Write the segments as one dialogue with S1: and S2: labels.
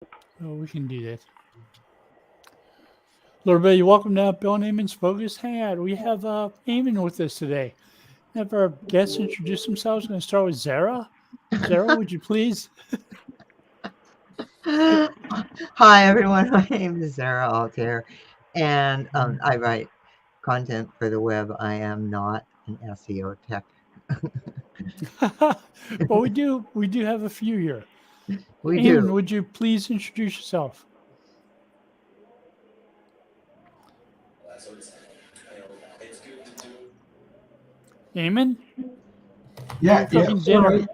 S1: Oh, we can do that. Hello, everybody. Welcome to Bill and Ammon's Bogus Hangout. We have Ammon with us today. Have our guests introduce themselves. Going to start with Zara. Zara, would you please?
S2: Hi, everyone. My name is Sarah Altair, and I write content for the web. I am not an SEO tech.
S1: Well, we do have a few here.
S2: We
S1: Ammon,
S2: do.
S1: would you please introduce yourself? Ammon, you're
S3: Yeah,
S1: cooking dinner.
S3: sorry.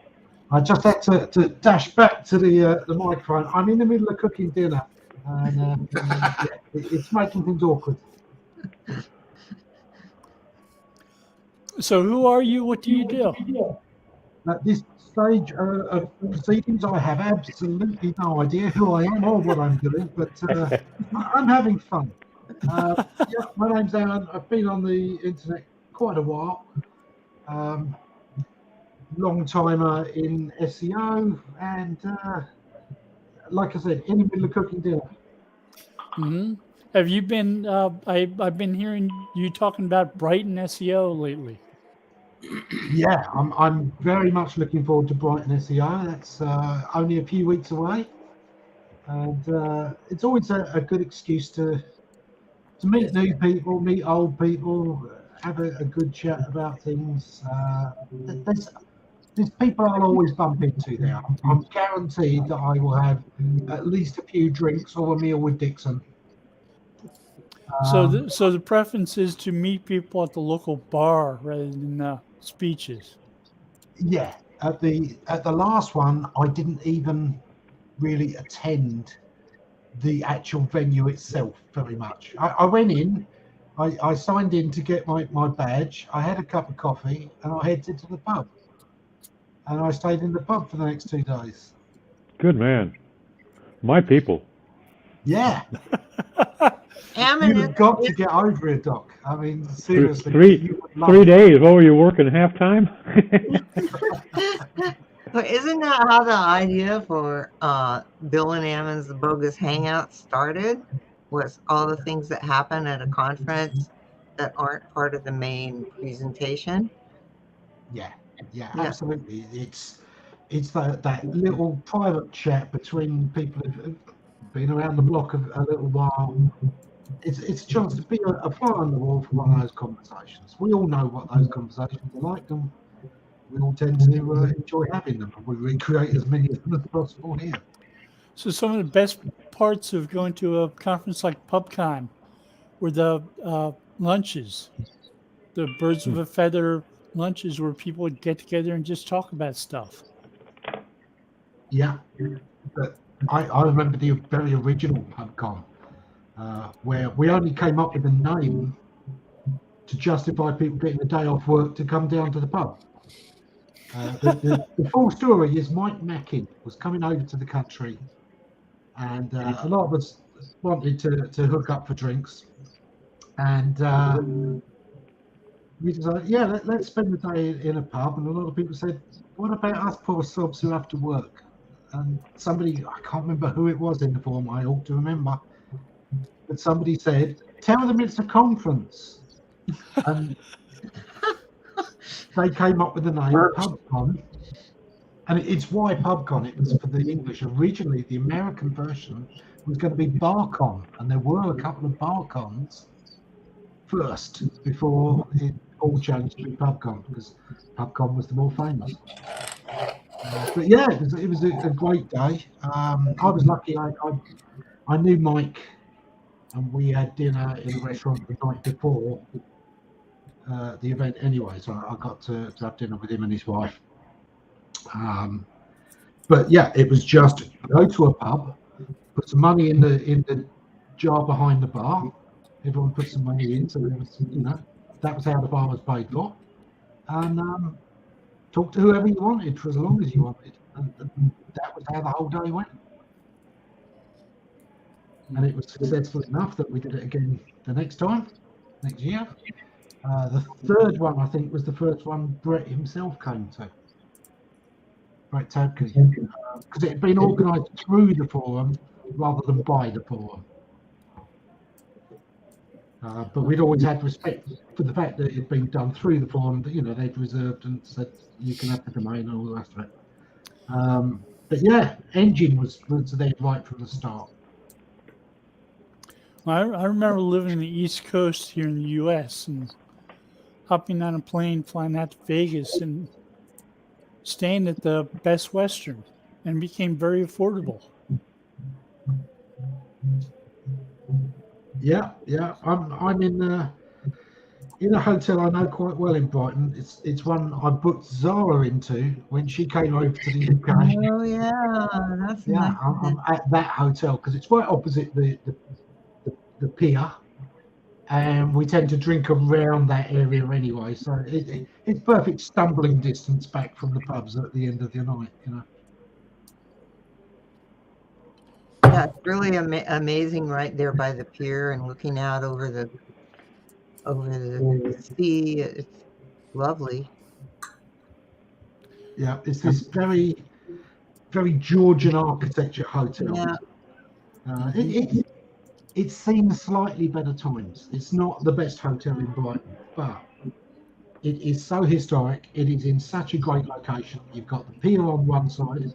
S3: I just had to dash back to the microphone. I'm in the middle of cooking dinner, and yeah, it's making things awkward.
S1: So, who are you? What do you do?
S3: At this stage of proceedings, I have absolutely no idea who I am or what I'm doing, but I'm having fun. Yeah, my name's Ammon. I've been on the internet quite a while. Um, Long timer in SEO, and like I said, in the middle of cooking dinner.
S1: Hmm. Have you been? I've been hearing you talking about Brighton SEO lately.
S3: Yeah, I'm very much looking forward to Brighton SEO. That's only a few weeks away, and it's always a good excuse to meet new people, meet old people, have a good chat about things. There's people I'll always bump into there. I'm guaranteed that I will have at least a few drinks or a meal with Dixon.
S1: So,
S3: Um,
S1: the preference is to meet people at the local bar rather than speeches.
S3: yeah, at the last one, I didn't even really attend the actual venue itself very much. I went in, I signed in to get my badge, I had a cup of coffee, and I headed to the pub. And I stayed in the pub for the next 2 days.
S4: Good man. My people.
S3: Yeah,
S2: Ammon,
S3: you've got to get over it, Doc. I mean,
S4: Three,
S3: seriously,
S4: three,
S3: you would love
S4: three
S3: it.
S4: days. What were you working halftime?
S2: but isn't that how the idea for Bill and Ammon's Bogus Hangout started? Was all the things that happen at a conference that aren't part of the main presentation?
S3: Yeah, yeah,
S2: Yeah.
S3: absolutely. It's that little private chat between people who've been around the block a little while. It's a chance to be a fly on the wall for one of those conversations. We all know what those conversations are like, and we all tend to enjoy having them, and we recreate as many of them as possible here.
S1: So, some of the best parts of going to a conference like PubCon were the lunches, the birds of a feather lunches where people would get together and just talk about stuff.
S3: Yeah, but I remember the very original PubCon, where we only came up with a name to justify people getting a day off work to come down to the pub. The full story is Mike Mackin was coming over to the country, and a lot of us wanted to hook up for drinks. And we decided, yeah, let's spend the day in a pub. And a lot of people said, what about us poor subs who have to work? And somebody, I can't remember who it was in the forum, I ought to remember, but somebody said, tell them it's a conference. And they came up with the name PubCon. And it's why PubCon, it was for the English. Originally, the American version was going to be BarCon, and there were a couple of BarCons first before it all changed to be PubCon, because PubCon was the more famous. But yeah, it was a great day. I was lucky. I knew Mike, and we had dinner in a restaurant the night before the event anyway, so I got to have dinner with him and his wife. Um, but yeah, it was just go to a pub, put some money in the jar behind the bar. Everyone put some money in, so there was, that was how the bar was paid for, and talk to whoever you wanted for as long as you wanted, and that was how the whole day went. And it was successful enough that we did it again the next time, next year. The third one, I think, was the first one Brett himself came to, Brett Tabke, because it had been organised through the forum, rather than buy the forum. But we'd always had respect for the fact that it had been done through the forum, that, you know, they'd reserved and said you can have the domain and all the rest of it. But yeah, Engine was there right from the start.
S1: I remember living in the East Coast here in the U.S. and hopping on a plane, flying out to Vegas, and staying at the Best Western, and it became very affordable.
S3: Yeah. I'm in a hotel I know quite well in Brighton. It's one I booked Zara into when she came over to the UK.
S2: Oh yeah, that's
S3: Yeah,
S2: nice.
S3: I'm at that hotel because it's right opposite the pier, and we tend to drink around that area anyway. So it's perfect stumbling distance back from the pubs at the end of the night. You know.
S2: Yeah, it's really amazing right there by the pier and looking out over the sea. It's lovely.
S3: Yeah, it's this very, very Georgian architecture hotel.
S2: Yeah.
S3: It's seen slightly better times. It's not the best hotel in Brighton, but it is so historic. It is in such a great location. You've got the pier on one side,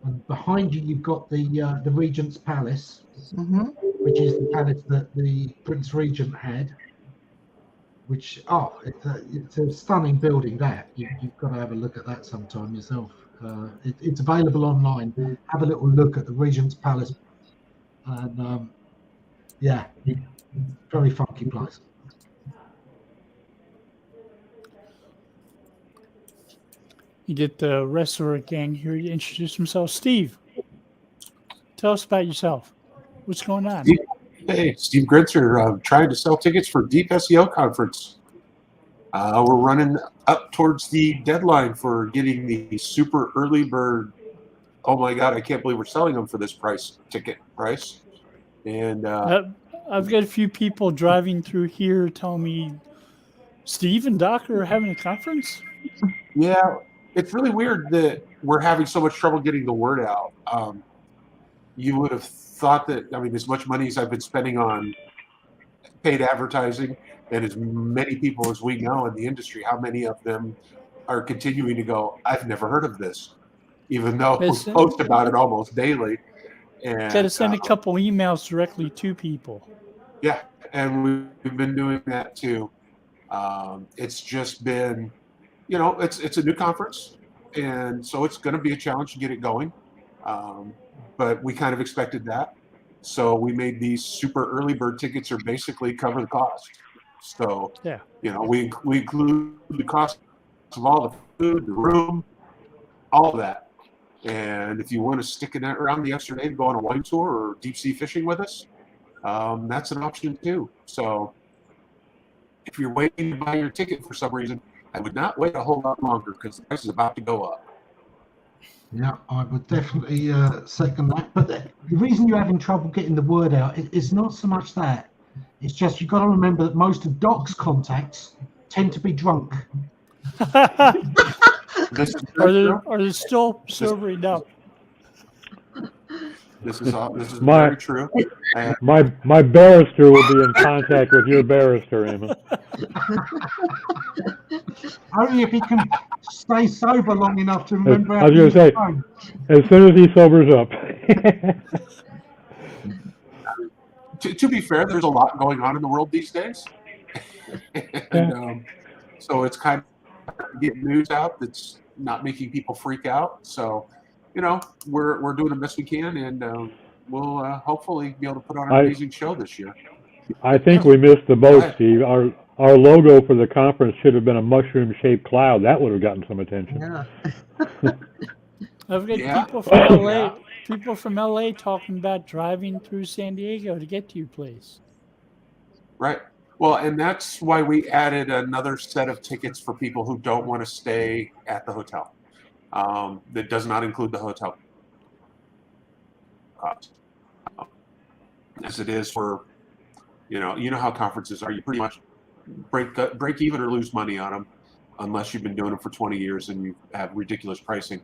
S3: and behind you you've got the Regent's Palace,
S2: Hmm.
S3: which is the palace that the Prince Regent had. Which it's a stunning building. That you've got to have a look at that sometime yourself. It's available online. Have a little look at the Regent's Palace, and yeah, very funky place.
S1: You get the rest of our gang here to introduce themselves. Steve, tell us about yourself. What's going on?
S5: Hey, Steve Gritzer, trying to sell tickets for Deep SEO Conference. We're running up towards the deadline for getting the super early bird. Oh my God, I can't believe we're selling them for this ticket price. And
S1: I've got a few people driving through here telling me Steve and Doc are having a conference.
S5: yeah, it's really weird that we're having so much trouble getting the word out. You would have thought that, I mean, as much money as I've been spending on paid advertising, and as many people as we know in the industry, how many of them are continuing to go, I've never heard of this, even though we post about it almost daily. And
S1: got to send a couple emails directly to people.
S5: Yeah, and we've been doing that too. It's just been, you know, it's a new conference, and so it's going to be a challenge to get it going. But we kind of expected that. So we made these super early bird tickets are basically cover the cost. So,
S1: yeah,
S5: you know, we include the cost of all the food, the room, all of that. And if you want to stick it around the extra day to go on a wine tour or deep sea fishing with us, that's an option too. So if you're waiting to buy your ticket for some reason, I would not wait a whole lot longer because the price is about to go up.
S3: Yeah, I would definitely second that. But the reason you're having trouble getting the word out is not so much that. It's just you've got to remember that most of Doc's contacts tend to be drunk.
S1: Are they still sobering up?
S5: This is very true. And
S4: My barrister will be in contact with your barrister, Ammon.
S3: Only if he can stay sober long enough to remember.
S4: I was going to say, as soon as he sobers up.
S5: to be fair, there's a lot going on in the world these days. And so it's kind of getting news out that's not making people freak out. So, you know, we're doing the best we can, and we'll hopefully be able to put on an amazing show this year.
S4: I think we missed the boat, Steve. Our logo for the conference should have been a mushroom-shaped cloud. That would have gotten some attention.
S2: Yeah.
S1: I've got people from LA. People from LA talking about driving through San Diego to get to your place.
S5: Right. Well, and that's why we added another set of tickets for people who don't want to stay at the hotel. That does not include the hotel cost, as it is for, you know how conferences are. You pretty much break even or lose money on them, unless you've been doing them for 20 years and you have ridiculous pricing.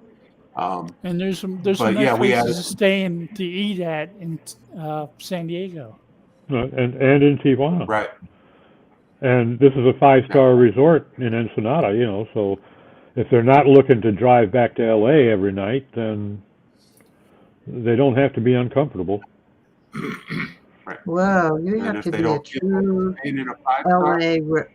S1: And there's some
S5: But,
S1: nice
S5: yeah, we
S1: places
S5: had-
S1: to stay and to eat at in San Diego.
S4: And in Tijuana.
S5: Right.
S4: And this is a 5-star resort in Ensenada, you know, so if they're not looking to drive back to LA every night, then they don't have to be uncomfortable.
S2: Whoa, you
S5: And
S2: have
S5: if
S2: to
S5: they
S2: be a
S5: don't get
S2: true
S5: staying in a 5-star,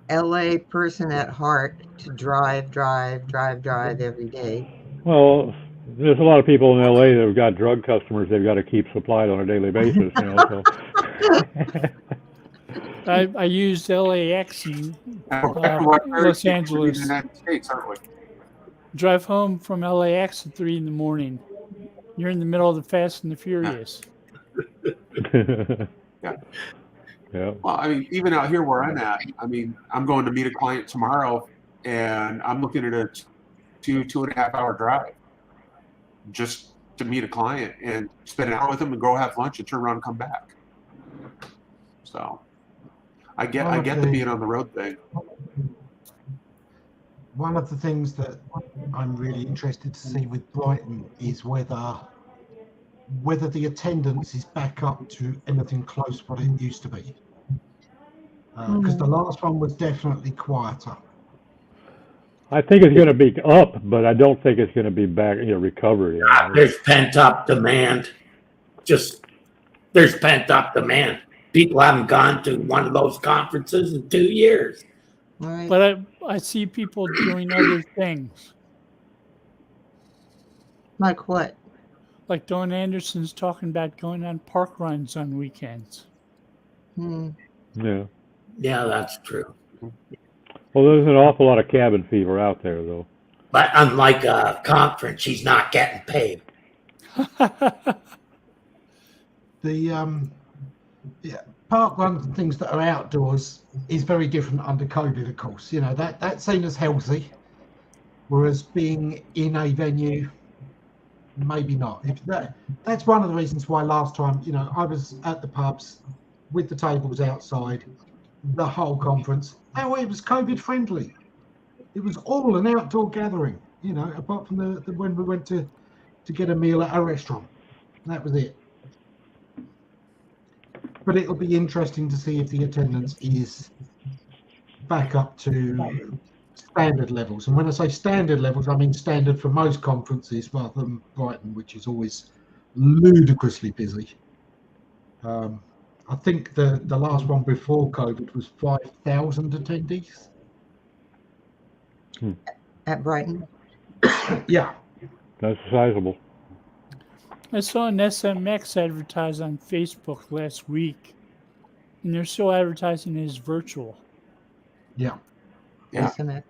S2: LA person at heart to drive every day.
S4: Well, there's a lot of people in LA that have got drug customers they've got to keep supplied on a daily basis, you know, so.
S1: I used LAX and
S5: and we're back to what
S1: Los Angeles.
S5: in the United States, aren't we?
S1: Drive home from LAX at 3 in the morning. You're in the middle of the Fast and the Furious.
S5: Yeah.
S4: Yeah.
S5: Well, I mean, even out here where I'm at, I mean, I'm going to meet a client tomorrow, and I'm looking at a 2.5 hour drive just to meet a client and spend an hour with them and go have lunch and turn around and come back. So I get the being on the road thing.
S3: One of the things that I'm really interested to see with Brighton is whether the attendance is back up to anything close to what it used to be. Because the last one was definitely quieter.
S4: I think it's going to be up, but I don't think it's going to be back, you know, recovery.
S6: There's pent up demand. There's pent up demand. People haven't gone to one of those conferences in 2 years.
S2: Right.
S1: But I see people doing other things.
S2: Like what?
S1: Like Dawn Anderson's talking about going on park runs on weekends.
S4: Yeah.
S6: Yeah, that's true.
S4: Well, there's an awful lot of cabin fever out there, though.
S6: But unlike a conference, she's not getting paid.
S3: The park runs and things that are outdoors is very different under COVID, of course. You know, that's seen as healthy, whereas being in a venue, maybe not. That's one of the reasons why last time, you know, I was at the pubs with the tables outside the whole conference. Oh, it was COVID friendly. It was all an outdoor gathering, you know, apart from the when we went to get a meal at a restaurant. That was it. But it'll be interesting to see if the attendance is back up to standard levels. And when I say standard levels, I mean standard for most conferences rather than Brighton, which is always ludicrously busy. I think the last one before COVID was 5,000 attendees.
S2: At Brighton?
S3: Yeah.
S4: That's sizable.
S1: I saw an SMX advertised on Facebook last week, and they're still advertising it as virtual.
S3: Yeah.
S5: Yeah.
S2: SMX.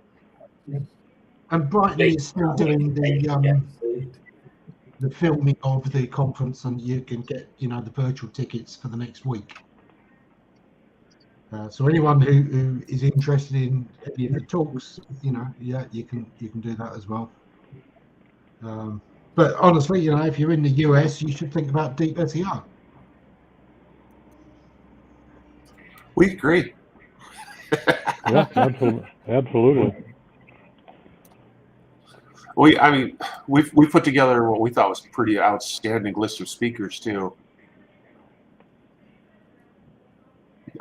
S3: And Brighton is still doing the filming of the conference, and you can get, you know, the virtual tickets for the next week. So anyone who is interested in any of the talks, you know, yeah, you can do that as well. But honestly, you know, if you're in the US, you should think about deep SEO.
S5: We agree.
S4: Yeah, absolutely.
S5: We put together what we thought was a pretty outstanding list of speakers too.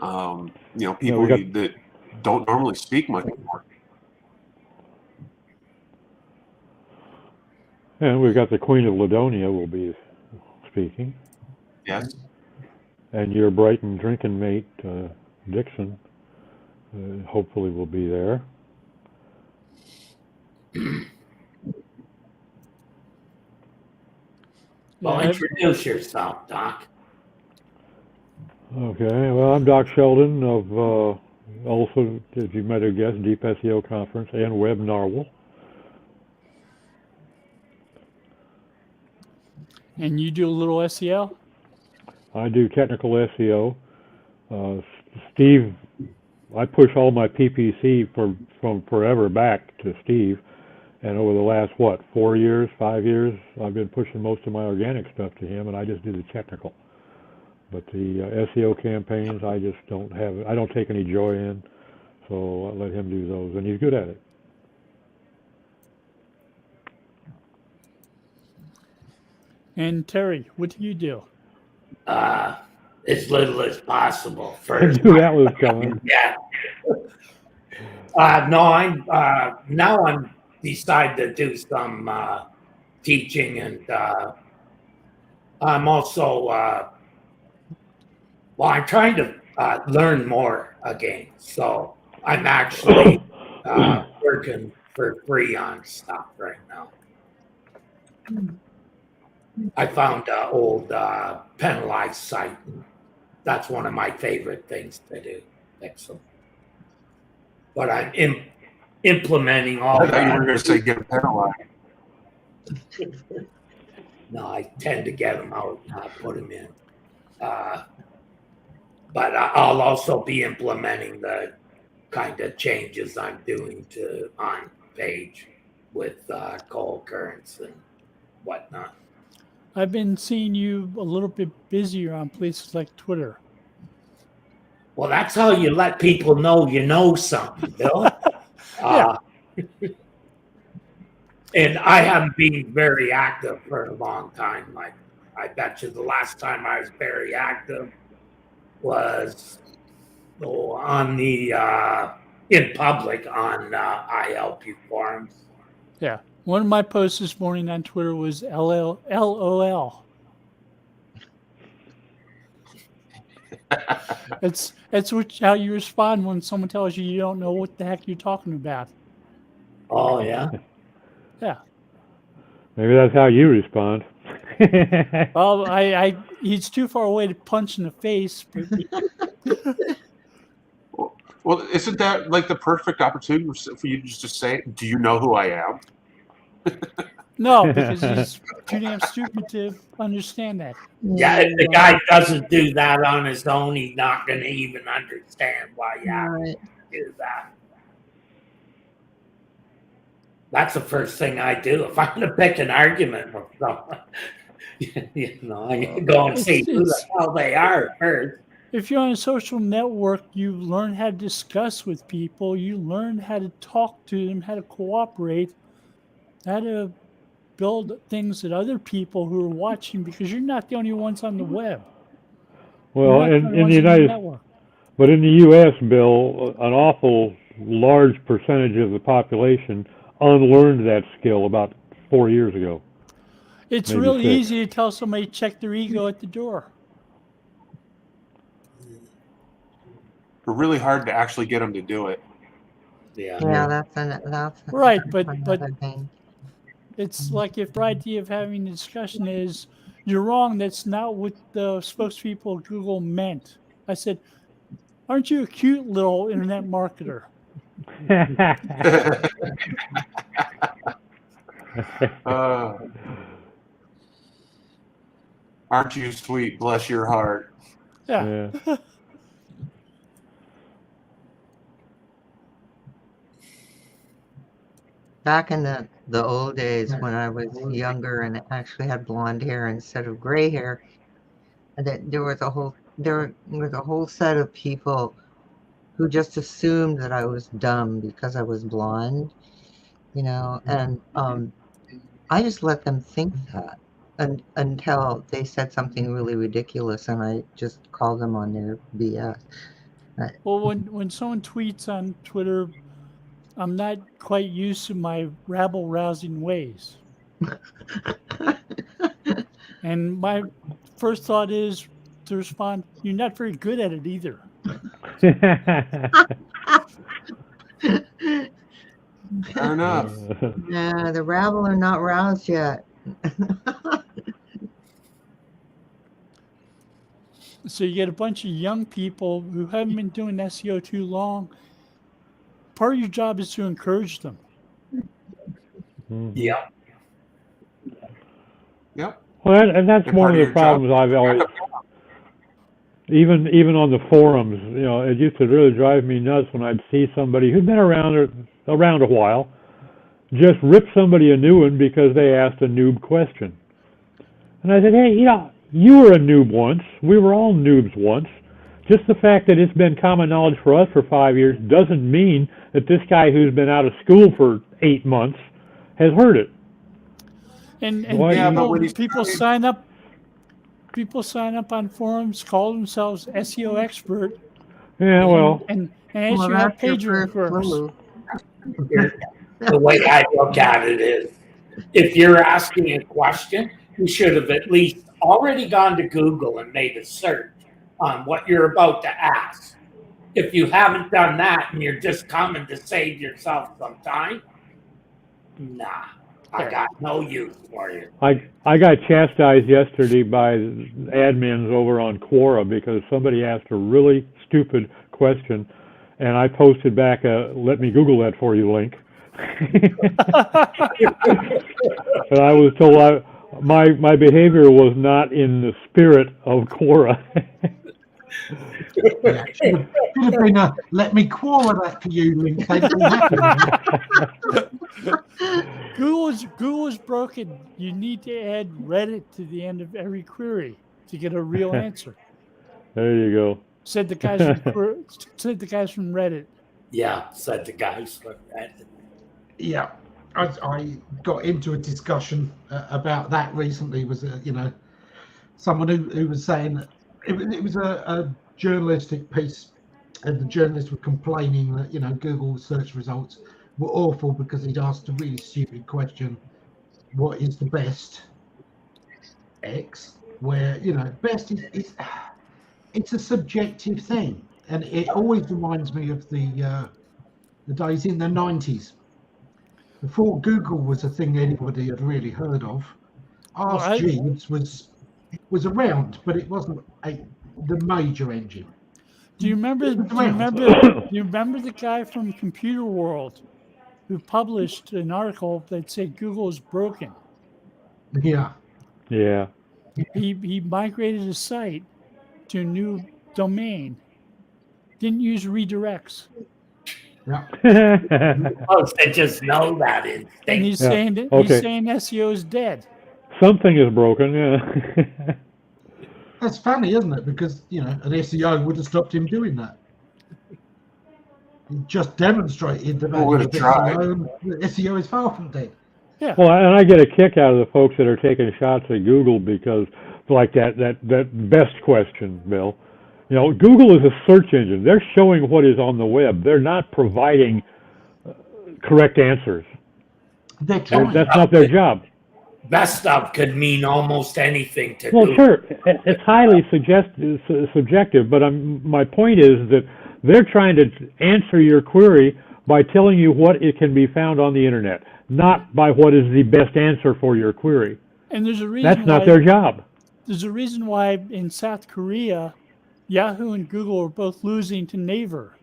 S5: You know, people that don't normally speak much anymore.
S4: And we've got the Queen of Ladonia will be speaking.
S5: Yes.
S4: And your Brighton drinking mate, Dixon, hopefully will be there.
S6: Well, introduce yourself, Doc.
S4: Okay, well, I'm Doc Sheldon of, also, as you might have guessed, Deep SEO Conference and Web Narwhal.
S1: And you do a little SEO?
S4: I do technical SEO. Steve, I push all my PPC from forever back to Steve. And over the last, 4 years, 5 years, I've been pushing most of my organic stuff to him, and I just do the technical. But the SEO campaigns, I just I don't take any joy in, so I let him do those, and he's good at it.
S1: And Terry, what do you do?
S6: As little as possible
S4: I
S6: first.
S4: knew that was coming.
S6: Yeah. No, now I'm decided to do some teaching, and I'm also I'm trying to learn more again. So I'm actually working for free on stuff right now. I found an old penalized site. That's one of my favorite things to do. Fix them. But I'm implementing all
S5: I thought you were
S6: that.
S5: going to say get penalized.
S6: No, I tend to get them out, not put them in. But I'll also be implementing the kind of changes I'm doing to on page with cold currents and whatnot.
S1: I've been seeing you a little bit busier on places like Twitter.
S6: Well, that's how you let people know you know something, Bill.
S1: Yeah.
S6: And I haven't been very active for a long time. I bet you the last time I was very active was on the in public on I Help You forums.
S1: Yeah. One of my posts this morning on Twitter was LOL. It's how you respond when someone tells you don't know what the heck you're talking about.
S6: Oh yeah.
S1: Yeah.
S4: Maybe that's how you respond.
S1: Well, he's too far away to punch in the face, but
S5: Well, isn't that like the perfect opportunity for you to just say, "Do you know who I am?"
S1: no, because he's too damn stupid to understand that.
S6: Yeah, if the guy doesn't do that on his own, he's not going to even understand why you have
S2: Right.
S6: to do that. That's the first thing I do. If I'm going to pick an argument with someone, I go and see who the hell they are first.
S1: If you're on a social network, you learn how to discuss with people. You learn how to talk to them, how to cooperate, how to build things that other people who are watching, because you're not the only ones on the web.
S4: Well,
S1: You're not
S4: in the United, but in the U.S., Bill, an awful large percentage of the population unlearned that skill about 4 years ago.
S1: It's
S4: maybe
S1: really
S4: 6.
S1: easy to tell somebody to check their ego at the door.
S5: But really hard to actually get them to do it.
S6: Yeah.
S2: Yeah, that's
S1: Right, but
S2: another thing.
S1: it's like if the idea of having a discussion is you're wrong, that's not what the spokespeople of Google meant. I said, aren't you a cute little internet marketer?
S5: Aren't you sweet? Bless your heart.
S1: Yeah.
S2: Back in the old days when I was younger and actually had blonde hair instead of gray hair, there was a whole set of people who just assumed that I was dumb because I was blonde, and I just let them think that until they said something really ridiculous, and I just called them on their BS.
S1: Well, when someone tweets on Twitter, I'm not quite used to my rabble-rousing ways. And my first thought is to respond, you're not very good at it either.
S5: Fair enough.
S2: Nah, the rabble are not roused yet.
S1: So you get a bunch of young people who haven't been doing SEO too long. Part of your job is to encourage them.
S6: Yeah.
S5: Yep.
S4: Well, and that's
S5: And
S4: one
S5: part
S4: of
S5: of
S4: the
S5: your job-
S4: problems I've always, even on the forums, it used to really drive me nuts when I'd see somebody who'd been around a while just rip somebody a new one because they asked a noob question. And I said, hey, you were a noob once. We were all noobs once. Just the fact that it's been common knowledge for us for 5 years doesn't mean that this guy who's been out of school for 8 months has heard it.
S1: And
S4: Why-
S5: Yeah, but
S1: people,
S5: when he's
S1: people sign up. People sign up on forums, call themselves SEO expert,
S4: Yeah, well,
S1: and ask
S2: Well,
S1: you how
S2: that's your
S1: page rank
S2: first
S1: works.
S2: clue.
S6: The way I look at it is, if you're asking a question, you should have at least already gone to Google and made a search on what you're about to ask. If you haven't done that and you're just coming to save yourself some time, nah, I got no use for you.
S4: I got chastised yesterday by admins over on Quora because somebody asked a really stupid question, and I posted back a "Let me Google that for you" link. And I was told my behavior was not in the spirit of Quora.
S3: Yeah, should have been a "let me quarrel that for you" link. They'd be happy with that.
S1: Google's broken. You need to add Reddit to the end of every query to get a real answer.
S4: There you go.
S1: Said the guys from Reddit.
S6: Yeah, said the guys.
S3: Yeah, I got into a discussion about that recently. Was someone who was saying that it was a journalistic piece, and the journalists were complaining that Google search results were awful because he'd asked a really stupid question: what is the best X? Where best is it's a subjective thing, and it always reminds me of the days in the 90s. Before Google was a thing anybody had really heard of, Ask Jeeves was around, but it wasn't the major engine.
S1: Do you remember? Do you remember the guy from Computer World who published an article that said Google is broken?
S3: Yeah.
S4: Yeah.
S1: He migrated his site to a new domain. Didn't use redirects.
S3: Yeah.
S6: Most they just know that
S1: And
S6: instinct.
S1: he's
S4: Yeah,
S1: saying
S4: okay.
S1: he's saying SEO is dead.
S4: Something is broken. Yeah.
S3: That's funny, isn't it? Because an SEO would have stopped him doing that. He just demonstrated the value
S5: would
S3: of
S5: have tried.
S3: SEO. And SEO is far from dead.
S1: Yeah.
S4: Well, and I get a kick out of the folks that are taking shots at Google because, like that best question, Bill. Google is a search engine. They're showing what is on the web. They're not providing correct answers.
S3: They're trying.
S4: That's not their job.
S6: Best stuff could mean almost anything to
S4: Well,
S6: Google.
S4: sure, it's highly subjective, but my point is that they're trying to answer your query by telling you what it can be found on the internet, not by what is the best answer for your query.
S1: And there's a reason
S4: That's not their job.
S1: There's a reason why in South Korea, Yahoo and Google are both losing to Naver.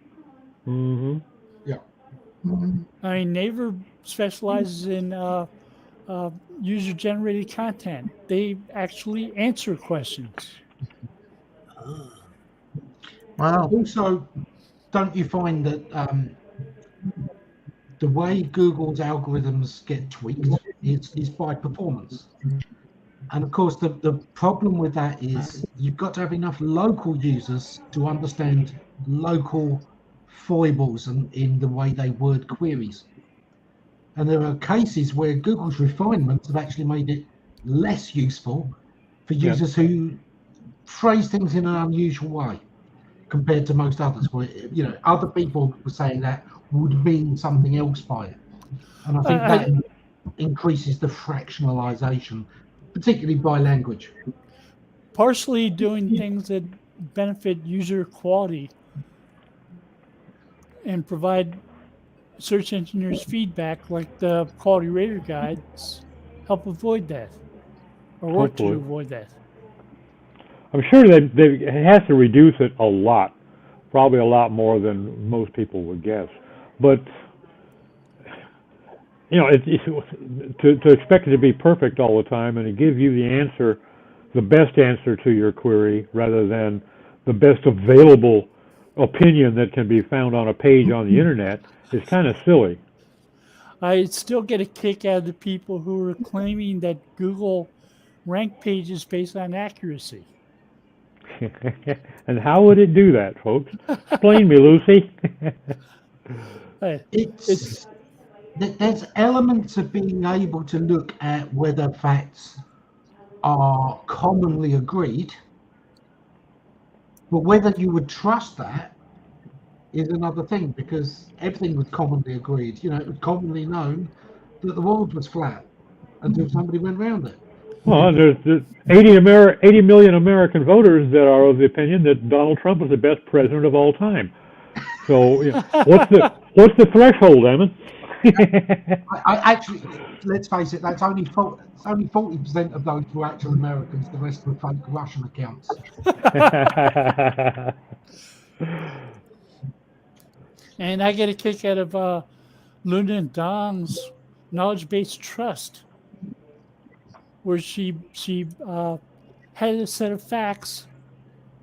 S4: Mm-hmm.
S3: Yeah.
S1: I mean, Naver specializes in user-generated content. They actually answer questions.
S2: Wow.
S3: Also, don't you find that the way Google's algorithms get tweaked is by performance? And of course, the problem with that is you've got to have enough local users to understand local foibles in the way they word queries. And there are cases where Google's refinements have actually made it less useful for users who phrase things in an unusual way compared to most others, where other people were saying that would mean something else by it. And I think that increases the fractionalization, particularly by language.
S1: Partially doing things that benefit user quality and provide search engineers feedback, like the quality rater guides, help avoid that, or work to avoid that.
S4: I'm sure that it has to reduce it a lot, probably a lot more than most people would guess. But to expect it to be perfect all the time and to give you the answer, the best answer to your query, rather than the best available opinion that can be found on a page on the internet, is kind of silly.
S1: I still get a kick out of the people who are claiming that Google rank pages based on accuracy.
S4: And how would it do that, folks? Explain me, Lucy.
S3: It's there's elements of being able to look at whether facts are commonly agreed, but whether you would trust that is another thing, because everything was commonly agreed. You know, it was commonly known that the world was flat until somebody went round it.
S4: Well, there's 80 million American voters that are of the opinion that Donald Trump is the best president of all time. So, what's the threshold, Ammon?
S3: I actually, let's face it, that's only 40% of those were actual Americans. The rest were fake Russian accounts.
S1: And I get a kick out of Luna and Dong's knowledge-based trust, where she had a set of facts,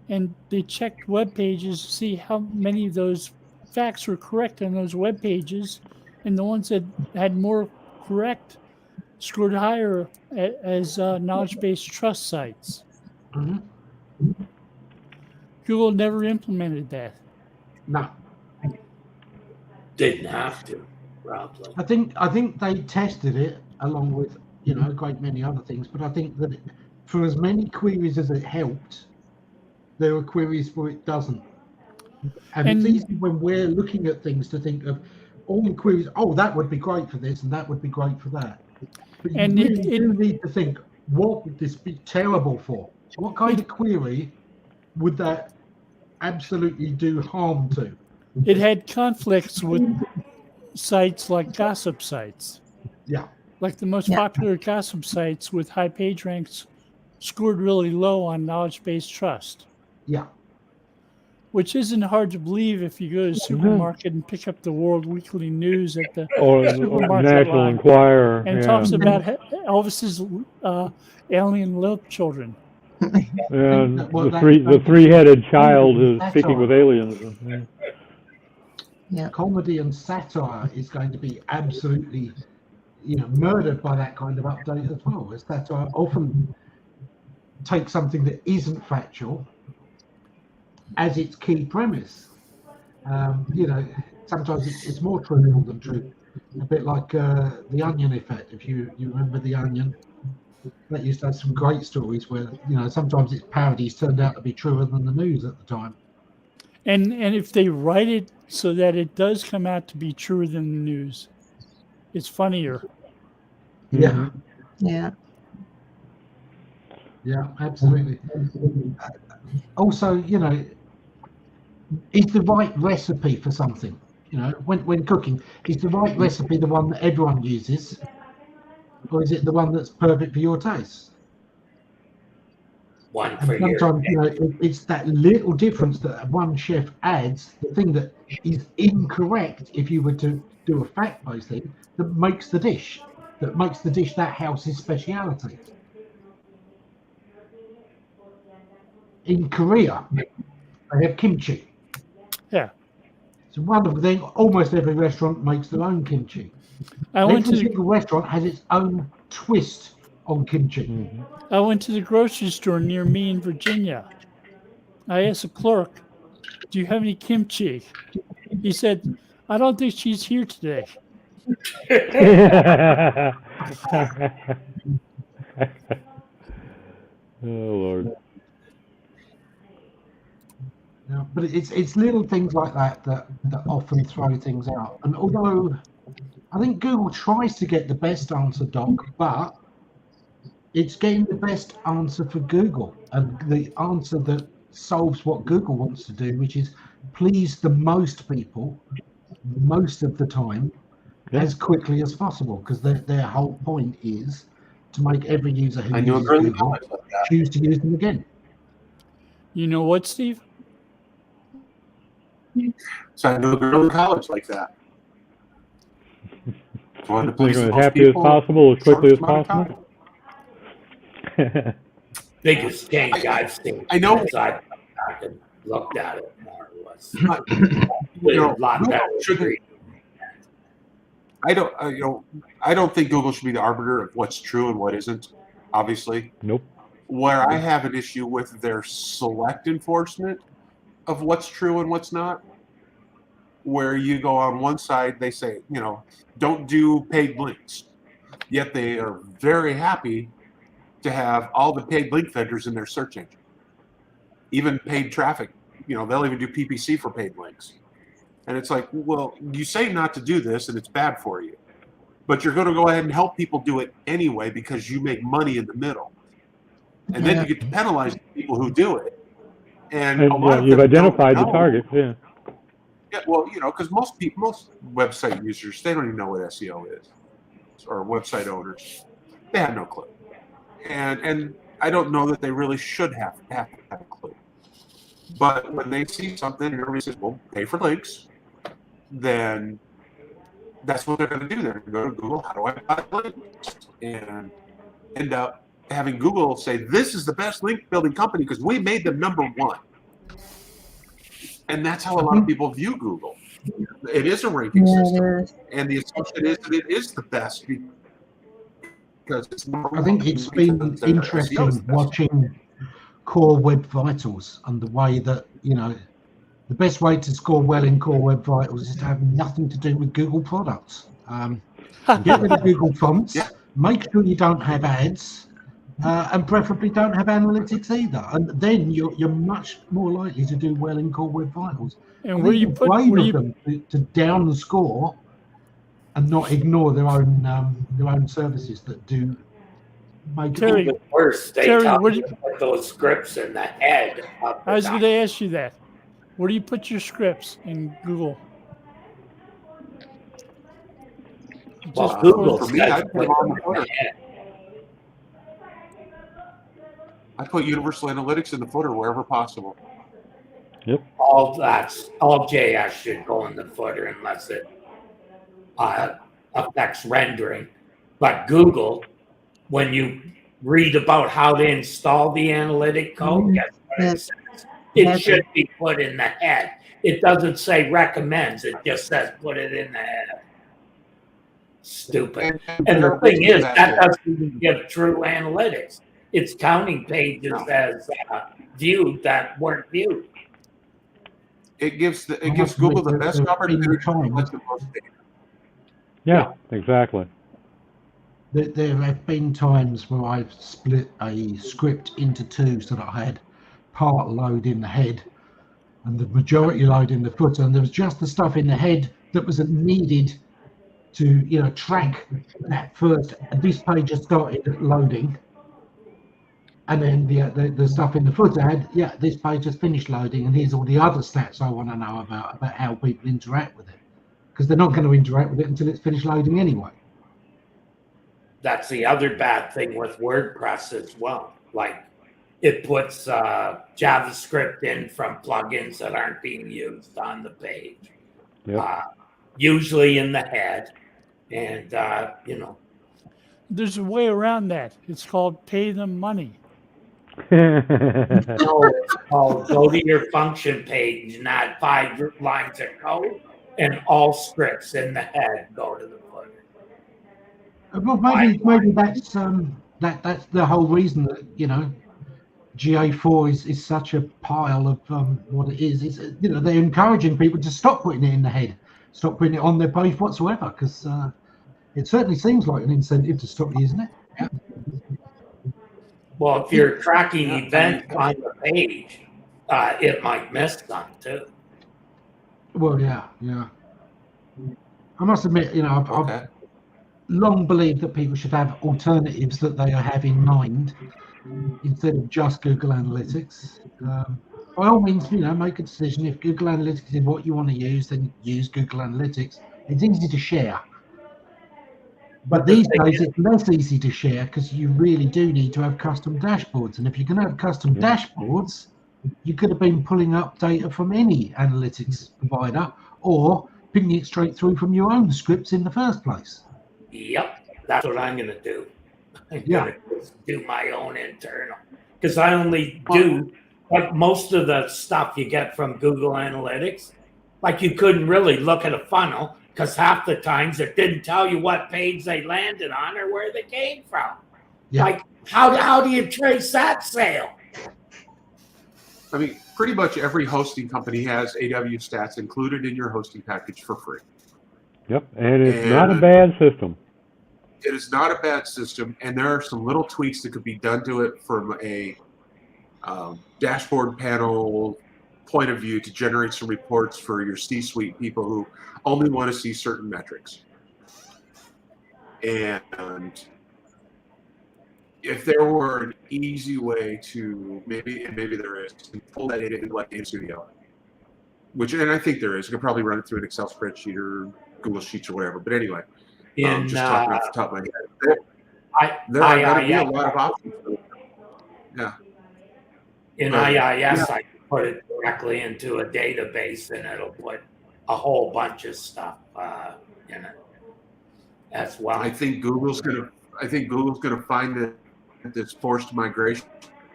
S1: and they checked web pages to see how many of those facts were correct on those web pages, and the ones that had more correct scored higher as knowledge-based trust sites.
S3: Mm-hmm.
S1: Google never implemented that.
S3: No.
S6: Didn't have to, probably.
S3: I think they tested it along with, you know, a great many other things, but I think that for as many queries as it helped, there were queries where it doesn't. And it's easy when we're looking at things to think of all the queries, oh, that would be great for this and that would be great for that. But you really do need to think, what would this be terrible for? What kind of query would that absolutely do harm to?
S1: It had conflicts with sites like gossip sites.
S3: Yeah.
S1: Like the most popular gossip sites with high page ranks scored really low on knowledge-based trust.
S3: Yeah.
S1: Which isn't hard to believe if you go to the supermarket and pick up the World Weekly News at the
S4: or
S1: supermarket
S4: National
S1: line,
S4: Enquirer.
S1: and it talks about Elvis's alien love children.
S4: And the three-headed child is speaking with aliens.
S3: Yeah. Comedy and satire is going to be absolutely, you know, murdered by that kind of update as well. As satire often takes something that isn't factual as its key premise. You know, sometimes it's more truthful than true. A bit like the Onion effect. If you remember the Onion, that used to have some great stories where, you know, sometimes its parodies turned out to be truer than the news at the time.
S1: And if they write it so that it does come out to be truer than the news, it's funnier.
S3: Yeah.
S2: Mm-hmm. Yeah.
S3: Yeah, absolutely. Also, you know, is the right recipe for something, you know, when cooking, is the right recipe the one that everyone uses, or is it the one that's perfect for your taste?
S6: One
S3: and
S6: for your
S3: sometimes, you know, it's that little difference that one chef adds, the thing that is incorrect if you were to do a fact-based thing, that makes the dish that house's speciality. In Korea, they have kimchi.
S1: Yeah.
S3: It's a wonderful thing. Almost every restaurant makes their own kimchi. Every single restaurant has its own twist on kimchi.
S1: I went to the grocery store near me in Virginia. I asked the clerk, "Do you have any kimchi?" He said, "I don't think she's here today."
S4: Oh, Lord.
S3: Yeah, but it's little things like that often throw things out. And although I think Google tries to get the best answer, Doc, but it's getting the best answer for Google, and the answer that solves what Google wants to do, which is please the most people most of the time as quickly as possible, because their whole point is to make every user who uses Google choose to use them again.
S1: You know what, Steve?
S5: So I know a girl in college like that.
S4: As happy as possible, as quickly as possible.
S6: Biggest skank I've seen.
S5: I know.
S6: Since I back and looked at it more or less.
S5: You know,
S6: a lot better.
S5: I don't think Google should be the arbiter of what's true and what isn't. Obviously.
S4: Nope.
S5: Where I have an issue with their select enforcement of what's true and what's not where you go on one side, they say, don't do paid links. Yet they are very happy to have all the paid link vendors in their search engine. Even paid traffic, they'll even do PPC for paid links. And it's like, well, you say not to do this and it's bad for you, but you're going to go ahead and help people do it anyway because you make money in the middle. And then you get to penalize the people who do it. And a lot of
S4: you've
S5: them
S4: identified the
S5: don't know.
S4: target. Yeah.
S5: Yeah, well, because most website users, they don't even know what SEO is, or website owners, they have no clue. And I don't know that they really should have to have a clue. But when they see something and everybody says, well, pay for links, then that's what they're going to do. They're going to go to Google, how do I buy links? And end up having Google say, this is the best link building company because we made them number one. And that's how a lot of people view Google. It is a ranking system. And the assumption is that it is the best because it's number one.
S3: I think it's been interesting watching Core Web Vitals and the way that, the best way to score well in Core Web Vitals is to have nothing to do with Google products. Get rid of Google fonts, make sure you don't have ads, and preferably don't have analytics either. And then you're much more likely to do well in Core Web Vitals.
S1: And where you put
S3: them to down the score and not ignore their own services that do make
S1: Terry,
S3: it
S6: worse. They
S1: Terry,
S6: tell
S1: where do
S6: you to put those scripts in the head.
S1: I was going to ask you that. Where do you put your scripts in Google?
S6: Well, Google
S5: for me, I put them on the footer. I put Universal Analytics in the footer wherever possible.
S4: Yep.
S6: All JS should go in the footer unless it affects rendering. But Google, when you read about how to install the analytic code, guess what it says? It should be put in the head. It doesn't say recommends. It just says put it in the head. Stupid. And the thing is, that doesn't even give true analytics. It's counting pages as viewed that weren't viewed.
S5: It gives Google the best opportunity to collect the most data.
S4: Yeah, exactly.
S3: There have been times where I've split a script into two so that I had part load in the head and the majority load in the footer, and there was just the stuff in the head that wasn't needed to track that first. This page has started loading, and then the stuff in the footer had this page has finished loading, and here's all the other stats I want to know about how people interact with it, because they're not going to interact with it until it's finished loading anyway.
S6: That's the other bad thing with WordPress as well. Like, it puts JavaScript in from plugins that aren't being used on the page, usually in the head. And,
S1: There's a way around that. It's called pay them money.
S6: No, it's called go to your function page and add 5 lines of code, and all scripts in the head go to the footer.
S3: Well, maybe that's the whole reason that GA4 is such a pile of what it is. It's they're encouraging people to stop putting it in the head, stop putting it on their page whatsoever, because it certainly seems like an incentive to stop using it. Yeah.
S6: Well, if you're tracking events on the page, it might miss some too.
S3: Well, yeah. I must admit, I've long believed that people should have alternatives that they have in mind instead of just Google Analytics. By all means, make a decision. If Google Analytics is what you want to use, then use Google Analytics. It's easy to share. But these days, it's less easy to share because you really do need to have custom dashboards. And if you're going to have custom dashboards, you could have been pulling up data from any analytics provider or pinging it straight through from your own scripts in the first place.
S6: Yep, that's what I'm going to do. I'm going to do my own internal, because I only do like most of the stuff you get from Google Analytics. Like, you couldn't really look at a funnel because half the times it didn't tell you what page they landed on or where they came from. Yeah. Like, how do you trace that sale?
S5: I mean, pretty much every hosting company has AW Stats included in your hosting package for free.
S4: Yep, and it's not a bad system.
S5: It is not a bad system, and there are some little tweaks that could be done to it from a dashboard panel point of view to generate some reports for your C-suite people who only want to see certain metrics. And if there were an easy way to maybe there is, to pull that data into like Game Studio, and I think there is. You could probably run it through an Excel spreadsheet or Google Sheets or whatever. But anyway, just talking off the top of my head, there are going to be a lot of options. Yeah.
S6: In IIS, I can put it directly into a database, and it'll put a whole bunch of stuff in it as well.
S5: I think Google's going to find that this forced migration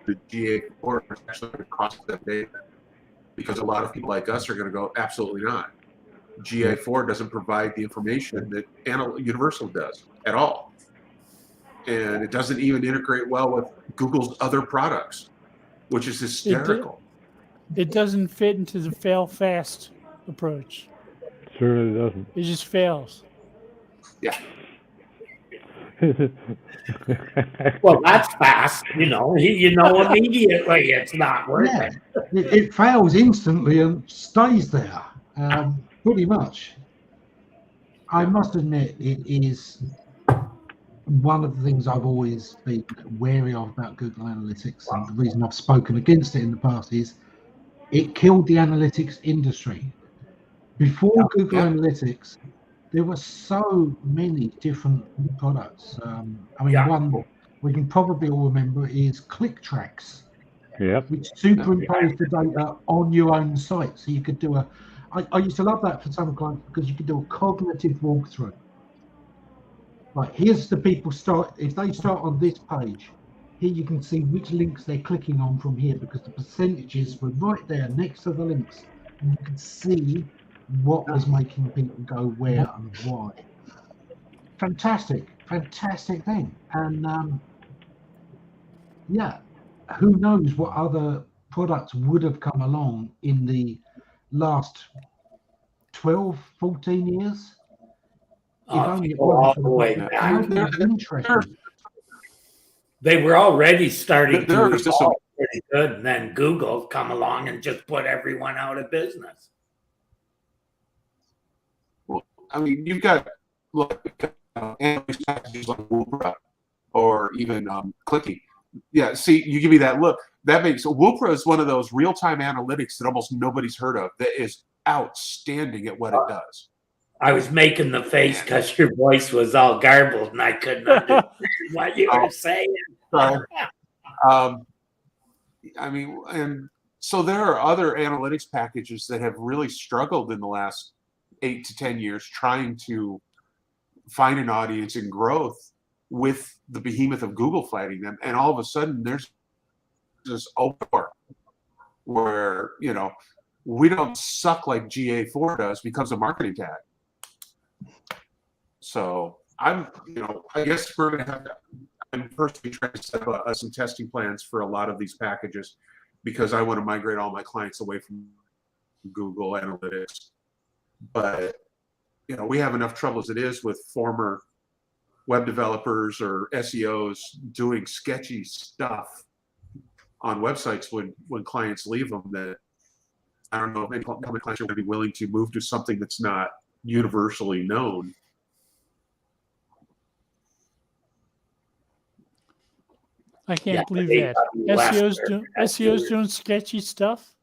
S5: to GA4 is actually going to cost them data, because a lot of people like us are going to go, absolutely not. GA4 doesn't provide the information that Universal does at all, and it doesn't even integrate well with Google's other products, which is hysterical.
S1: It doesn't fit into the fail fast approach.
S4: Certainly doesn't.
S1: It just fails.
S5: Yeah.
S6: Well, that's fast, immediately it's not working.
S3: Yeah. It fails instantly and stays there, pretty much. I must admit, it is one of the things I've always been wary of about Google Analytics, and the reason I've spoken against it in the past is it killed the analytics industry. Before Google Analytics, there were so many different products. One we can probably all remember is ClickTracks, which superimposed the data on your own site. So you could do I used to love that for some clients, because you could do a cognitive walkthrough. Like, here's the people if they start on this page, here you can see which links they're clicking on from here, because the percentages were right there next to the links, and you could see what was making people go where and why. Fantastic thing. And who knows what other products would have come along in the last 12, 14 years. If only it
S6: all the way back.
S3: Interesting.
S6: They were already starting to
S5: There is just
S6: pretty good, and then Google come along and just put everyone out of business.
S5: Well, I mean, you've got analytics packages like Woopra or even Clicky. Yeah, see, you give me that look. That makes Woopra is one of those real-time analytics that almost nobody's heard of, that is outstanding at what it does.
S6: I was making the face because your voice was all garbled and I couldn't understand what you were saying.
S5: And so there are other analytics packages that have really struggled in the last 8 to 10 years trying to find an audience and growth with the behemoth of Google fighting them. And all of a sudden there's this open where, we don't suck like GA4 does, becomes a marketing tag. So I guess we're going to have to, I'm personally trying to set up some testing plans for a lot of these packages, because I want to migrate all my clients away from Google Analytics. But, we have enough trouble as it is with former web developers or SEOs doing sketchy stuff on websites when clients leave them, that I don't know if any clients are going to be willing to move to something that's not universally known.
S1: I can't believe that. SEOs doing sketchy stuff.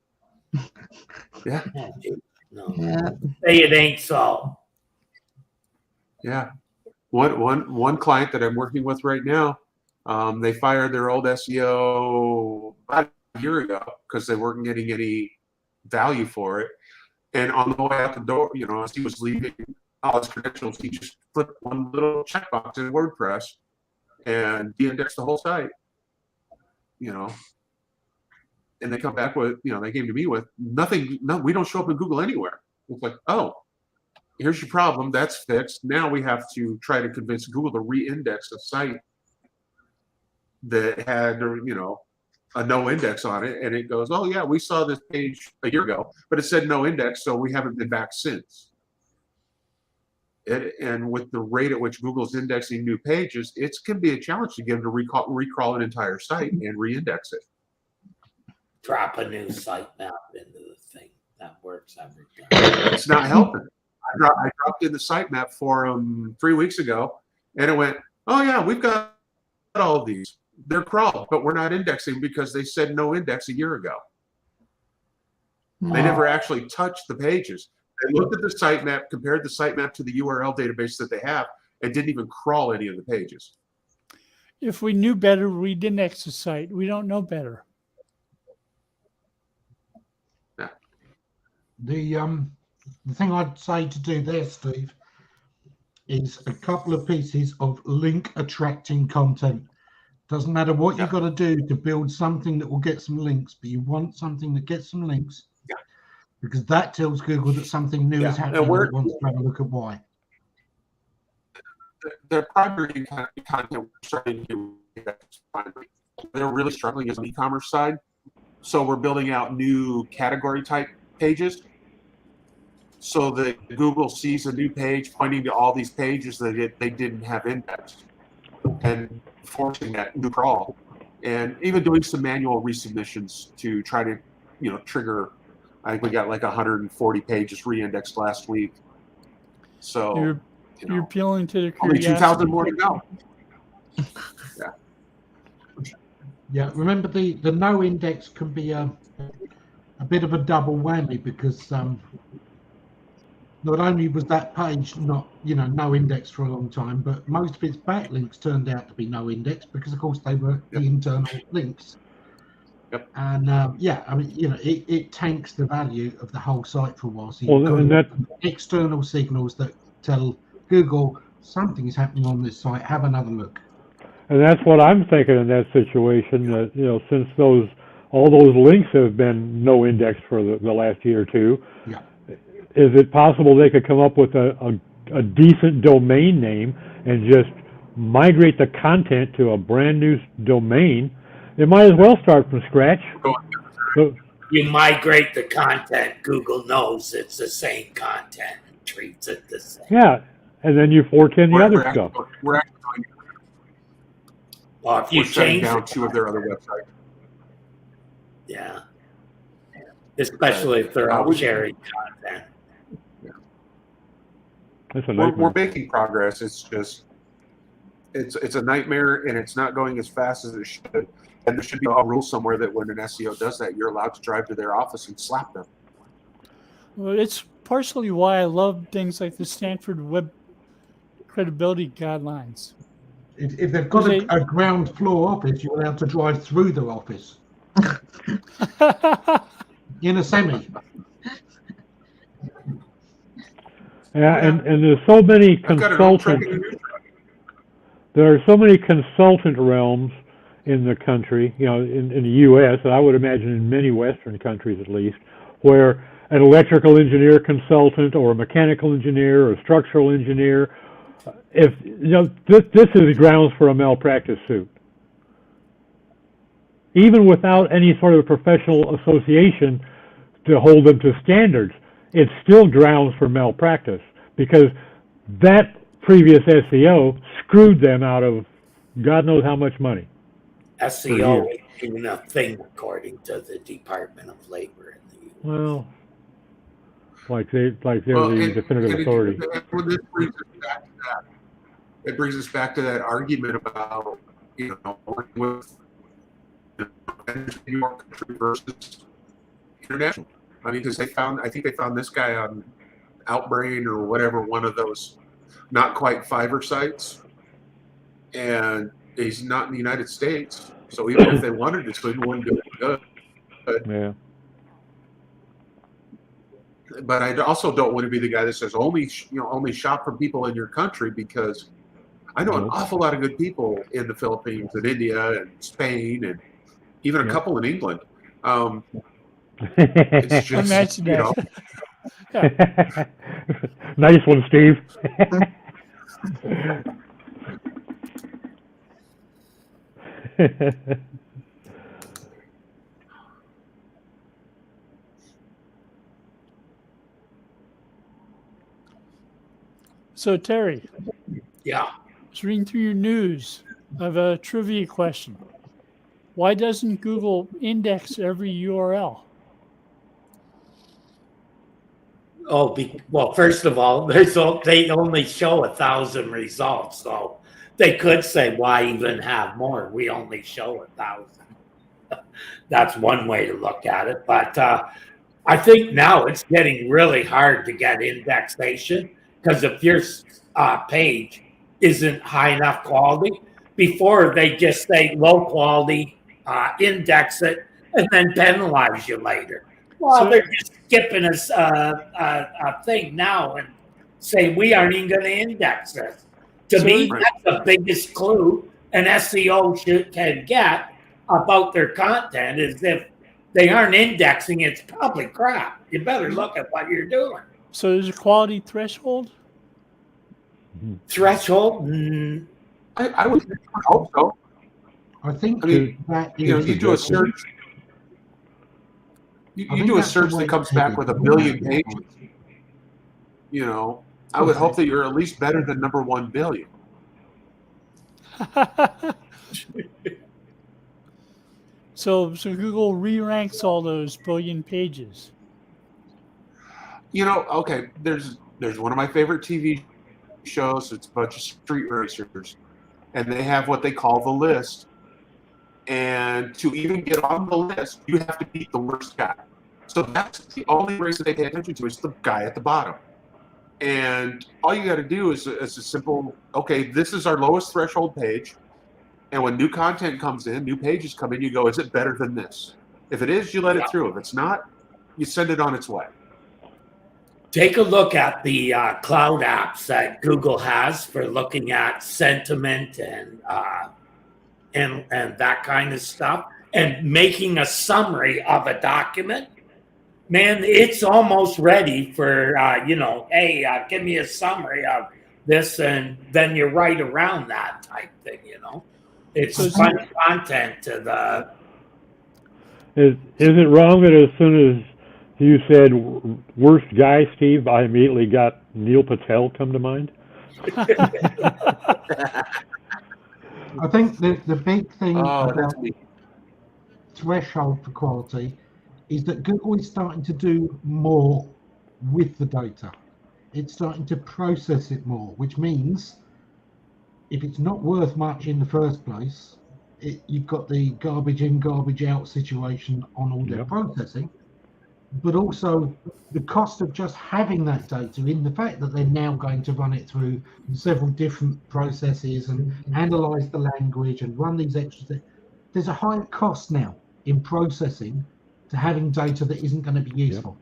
S5: Yeah.
S6: No. Say it ain't so.
S5: Yeah. One client that I'm working with right now, they fired their old SEO about a year ago because they weren't getting any value for it. And on the way out the door, as he was leaving all his credentials, he just flipped one little checkbox in WordPress and de-indexed the whole site. And they come back with, they came to me with nothing. No, we don't show up in Google anywhere. It's like, oh, here's your problem. That's fixed. Now we have to try to convince Google to re-index a site that had, a no index on it, and it goes, oh yeah, we saw this page a year ago, but it said no index, so we haven't been back since. And with the rate at which Google's indexing new pages, it can be a challenge to get them to recrawl an entire site and re-index it.
S6: Drop a new sitemap into the thing. That works every time.
S5: It's not helping. I dropped in the sitemap for them 3 weeks ago, and it went, oh yeah, we've got all of these. They're crawled, but we're not indexing because they said no index a year ago. They never actually touched the pages. They looked at the sitemap, compared the sitemap to the URL database that they have, and didn't even crawl any of the pages.
S1: If we knew better, we'd index the site. We don't know better.
S5: Yeah.
S3: The thing I'd say to do there, Steve, is a couple of pieces of link attracting content. Doesn't matter what you've got to do to build something that will get some links, but you want something that gets some links. Because that tells Google that something new is happening and it wants to have a look at why.
S5: The primary content we're starting to do, they're really struggling as an e-commerce side. So we're building out new category type pages so that Google sees a new page pointing to all these pages that they didn't have indexed, and forcing that new crawl, and even doing some manual resubmissions to try to, trigger. I think we got like 140 pages re-indexed last week. So
S1: you're appealing to the
S5: only
S1: curiosity.
S5: 2,000 more to go.
S3: Yeah, remember the no index can be a bit of a double whammy, because not only was that page not, no index for a long time, but most of its backlinks turned out to be no index because, of course, they were the internal links.
S5: Yep.
S3: And it tanks the value of the whole site for a while. So
S4: Well,
S3: got external signals that tell Google something is happening on this site. Have another look.
S4: And that's what I'm thinking in that situation. That since all those links have been no indexed for the last year or two,
S3: Yeah.
S4: is it possible they could come up with a decent domain name and just migrate the content to a brand new domain? They might as well start from scratch. So,
S6: You migrate the content, Google knows it's the same content and treats it the same.
S4: yeah, and then you fork-in the other stuff.
S5: We're actually
S6: Or if you
S5: shutting
S6: change
S5: down
S6: it,
S5: 2 of their other websites.
S6: yeah. Especially if they're all sharing content.
S4: That's a
S5: We're
S4: nightmare.
S5: making progress. It's just it's a nightmare, and it's not going as fast as it should. And there should be a rule somewhere that when an SEO does that, you're allowed to drive to their office and slap them.
S1: Well, it's partially why I love things like the Stanford Web Credibility Guidelines.
S3: If they've got a ground floor office, you're allowed to drive through their office in a semi.
S4: Yeah, and there's so many
S5: I've got an old
S4: consultants. There are so many consultant realms in the country, in the U.S., and I would imagine in many Western countries at least, where an electrical engineer consultant or a mechanical engineer or a structural engineer, if this is grounds for a malpractice suit. Even without any sort of professional association to hold them to standards, it's still grounds for malpractice, because that previous SEO screwed them out of God knows how much money.
S6: SEO ain't even a thing according to the Department of Labor in the U.S.
S4: Well, like they're the definitive authority.
S5: When this brings us back to that, it brings us back to that argument about working with New York country versus international. I mean, because I think they found this guy on Outbrain or whatever, one of those not quite Fiverr sites, and he's not in the United States. So even if they wanted to, so he wouldn't do it good.
S4: Yeah.
S5: But I also don't want to be the guy that says only shop from people in your country, because I know an awful lot of good people in the Philippines and India and Spain and even a couple in England. It's just,
S1: Imagine that.
S4: Nice one, Steve.
S1: So Terry,
S6: Yeah.
S1: I was reading through your news. I have a trivia question. Why doesn't Google index every URL?
S6: Oh, well, first of all, they only show 1,000 results, so they could say, why even have more? We only show 1,000. That's one way to look at it. But I think now it's getting really hard to get indexation, because if your page isn't high enough quality, before they just say low quality, index it, and then penalize you later. Well,
S1: So-
S6: they're just skipping a thing now and say we aren't even going to index this. To
S1: So-
S6: me,
S5: Right.
S6: that's the biggest clue an SEO can get about their content, is if they aren't indexing, it's probably crap. You better look at what you're doing.
S1: So there's a quality threshold?
S6: Threshold?
S5: I would hope so.
S3: I think
S5: I mean,
S3: that
S5: You know,
S3: is
S5: you do a search.
S3: I
S5: You
S3: think
S5: do a
S3: that's the
S5: search
S3: way
S5: that comes
S3: to
S5: back
S3: take
S5: with
S3: it.
S5: 1 billion pages. You know, I would hope that you're at least better than number 1 billion.
S1: So Google re-ranks all those billion pages.
S5: You know, okay, there's one of my favorite TV shows. It's a bunch of street racers, and they have what they call the list. And to even get on the list, you have to beat the worst guy. So that's the only race that they pay attention to, is the guy at the bottom. And all you got to do is a simple, okay, this is our lowest threshold page. And when new content comes in, new pages come in, you go, is it better than this? If it is, you let it through. If it's not, you send it on its way.
S6: Take a look at the cloud apps that Google has for looking at sentiment and that kind of stuff, and making a summary of a document. Man, it's almost ready for hey, give me a summary of this, and then you write around that type thing. It's
S1: So
S6: fun content to the.
S4: Is it wrong that as soon as you said worst guy, Steve, I immediately got Neil Patel come to mind?
S3: I think the big thing
S5: Oh, that's
S3: about
S5: me.
S3: threshold for quality is that Google is starting to do more with the data. It's starting to process it more, which means if it's not worth much in the first place, you've got the garbage in, garbage out situation on all their
S4: Yep.
S3: processing, but also the cost of just having that data, in the fact that they're now going to run it through several different processes and analyze the language and run these extra things. There's a higher cost now in processing to having data that isn't going to be useful.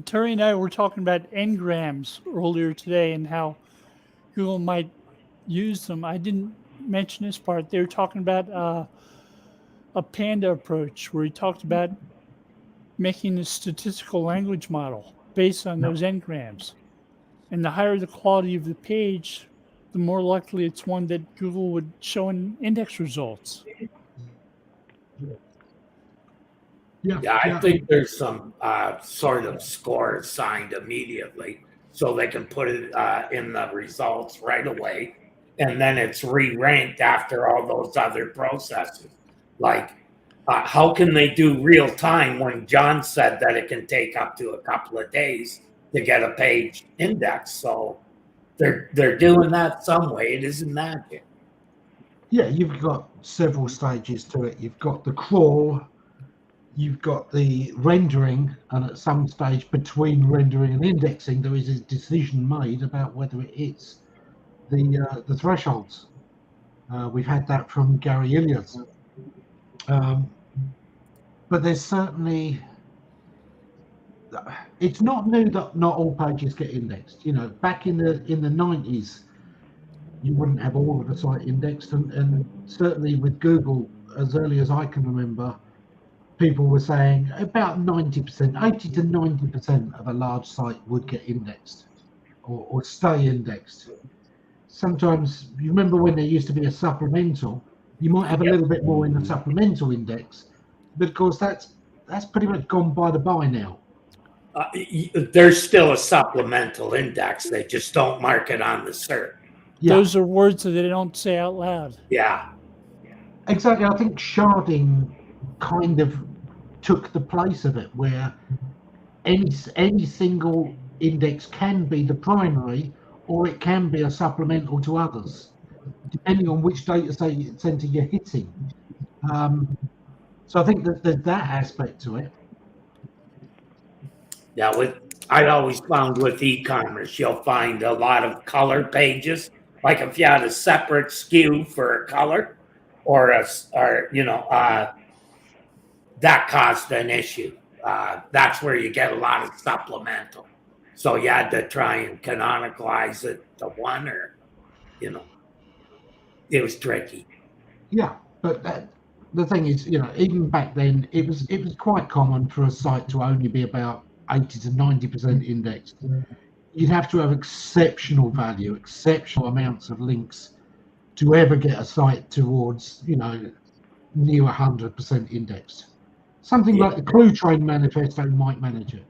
S1: Terry and I were talking about n-grams earlier today and how Google might use them. I didn't mention this part. They were talking about a Panda approach, where he talked about making a statistical language model based on those n-grams. And the higher the quality of the page, the more likely it's one that Google would show in index results.
S6: Yeah, I think there's some sort of score assigned immediately, so they can put it in the results right away, and then it's re-ranked after all those other processes. Like, how can they do real time when John said that it can take up to a couple of days to get a page indexed? So they're doing that some way. It isn't magic.
S3: Yeah, you've got several stages to it. You've got the crawl, you've got the rendering, and at some stage between rendering and indexing, there is a decision made about whether it hits the thresholds. We've had that from Gary Ilias. But there's certainly, it's not new that not all pages get indexed. Back in the 90s, you wouldn't have all of the site indexed, and certainly with Google, as early as I can remember, people were saying about 90%, 80 to 90% of a large site would get indexed or stay indexed. Sometimes, you remember when there used to be a supplemental, you might have a little bit more in the supplemental index, but of course that's pretty much gone by the by now.
S6: There's still a supplemental index. They just don't mark it on the cert.
S3: Yeah,
S1: Those are words that they don't say out loud.
S6: Yeah.
S3: exactly. I think sharding kind of took the place of it, where any single index can be the primary, or it can be a supplemental to others, depending on which data center you're hitting. So I think that there's that aspect to it.
S6: Yeah, I always found with e-commerce, you'll find a lot of color pages. Like if you had a separate SKU for a color, or that caused an issue. That's where you get a lot of supplemental. So you had to try and canonicalize it to one, or it was tricky.
S3: Yeah, but the thing is, even back then, it was quite common for a site to only be about 80 to 90% indexed. You'd have to have exceptional value, exceptional amounts of links to ever get a site towards, near 100% indexed. Something like the Clue Train Manifesto might manage it.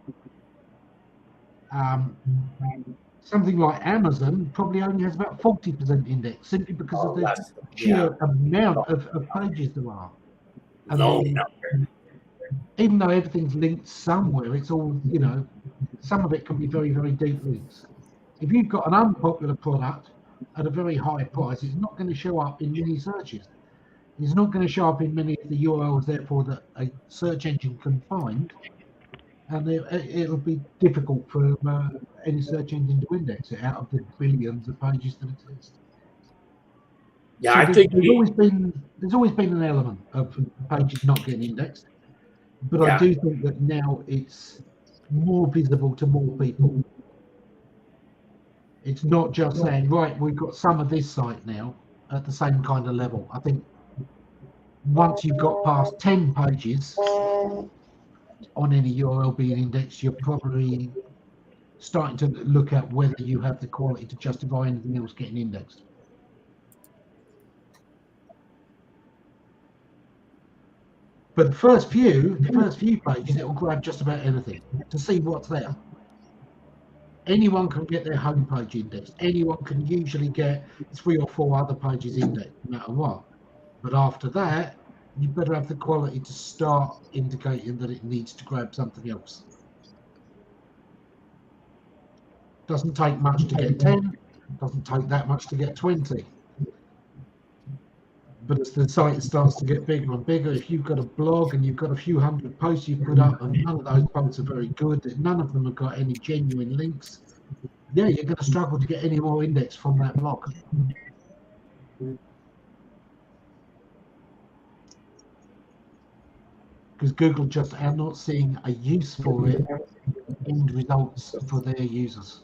S3: Something like Amazon probably only has about 40% index, simply because of the sheer amount of pages there are. Even though everything's linked somewhere, it's all, some of it can be very, very deep links. If you've got an unpopular product at a very high price, it's not going to show up in many searches. It's not going to show up in many of the URLs, therefore, that a search engine can find. And it'll be difficult for any search engine to index it out of the billions of pages that exist.
S6: Yeah,
S3: so
S6: I think
S3: there's always been an element of pages not getting indexed, but I do think that now it's more visible to more people. It's not just saying, right, we've got some of this site now at the same kind of level. I think once you've got past 10 pages on any URL being indexed, you're probably starting to look at whether you have the quality to justify anything else getting indexed. But the first few pages, it will grab just about anything to see what's there. Anyone can get their homepage indexed. Anyone can usually get 3 or 4 other pages indexed, no matter what. But after that, you better have the quality to start indicating that it needs to grab something else. Doesn't take much to get 10, doesn't take that much to get 20. But as the site starts to get bigger and bigger, if you've got a blog and you've got a few hundred posts you've put up and none of those posts are very good, none of them have got any genuine links, you're going to struggle to get any more index from that blog. Because Google just are not seeing a use for it in results for their users.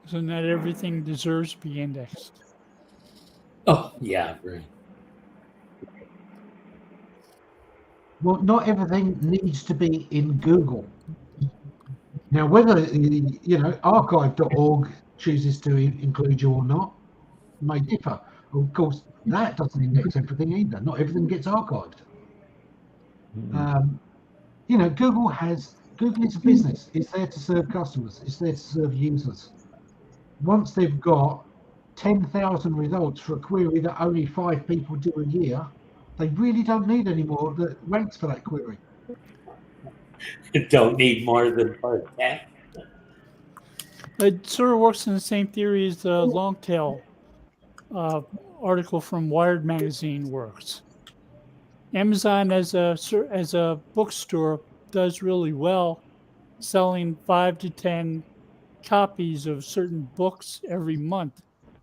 S1: So not everything deserves to be indexed.
S6: Oh, yeah, right.
S3: Well, not everything needs to be in Google. Now, whether, archive.org chooses to include you or not may differ. Of course, that doesn't index everything either. Not everything gets archived. Google is a business. It's there to serve customers. It's there to serve users. Once they've got 10,000 results for a query that only 5 people do a year, they really don't need any more that ranks for that query.
S6: Don't need more than 10.
S1: It sort of works in the same theory as the long tail article from Wired magazine works. Amazon as a bookstore does really well, selling 5 to 10 copies of certain books every month.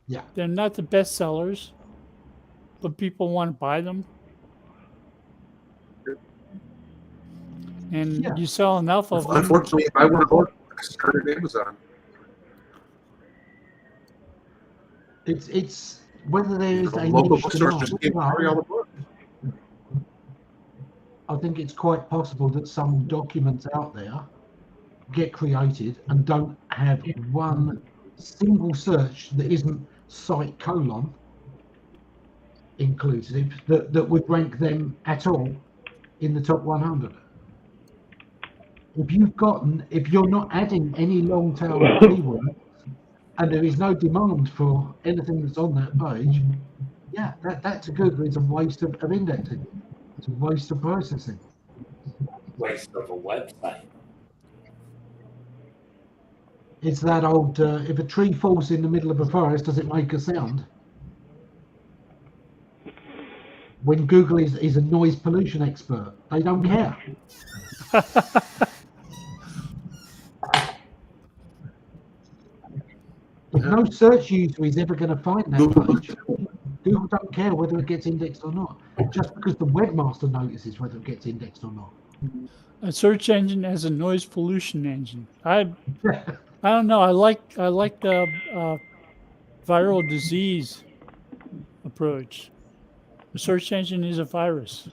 S3: Yeah.
S1: They're not the best sellers, but people want to buy them. And you sell enough of them.
S5: Unfortunately, if I were a book, I started Amazon.
S3: It's whether there is a
S5: local
S3: niche
S5: bookstores
S3: demand.
S5: just can't carry all the books.
S3: I think it's quite possible that some documents out there get created and don't have one single search that isn't site colon inclusive that would rank them at all in the top 100. If you're not adding any long tail keywords and there is no demand for anything that's on that page, yeah, that to Google is a waste of indexing. It's a waste of processing.
S6: Waste of a website.
S3: It's that old, if a tree falls in the middle of a forest, does it make a sound? When Google is a noise pollution expert, they don't care. If no search user is ever going to find that page, Google don't care whether it gets indexed or not, just because the webmaster notices whether it gets indexed or not.
S1: A search engine as a noise pollution engine. I don't know. I like the viral disease approach. The search engine is a virus.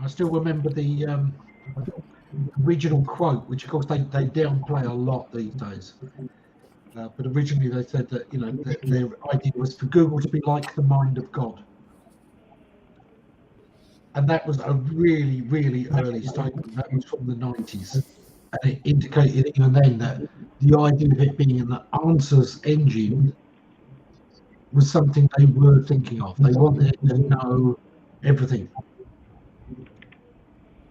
S3: I still remember the original quote, which of course they downplay a lot these days. But originally they said that that their idea was for Google to be like the mind of God, and that was a really, really early statement. That was from the 90s, and it indicated even then that the idea of it being an answers engine was something they were thinking of. They wanted it to know everything.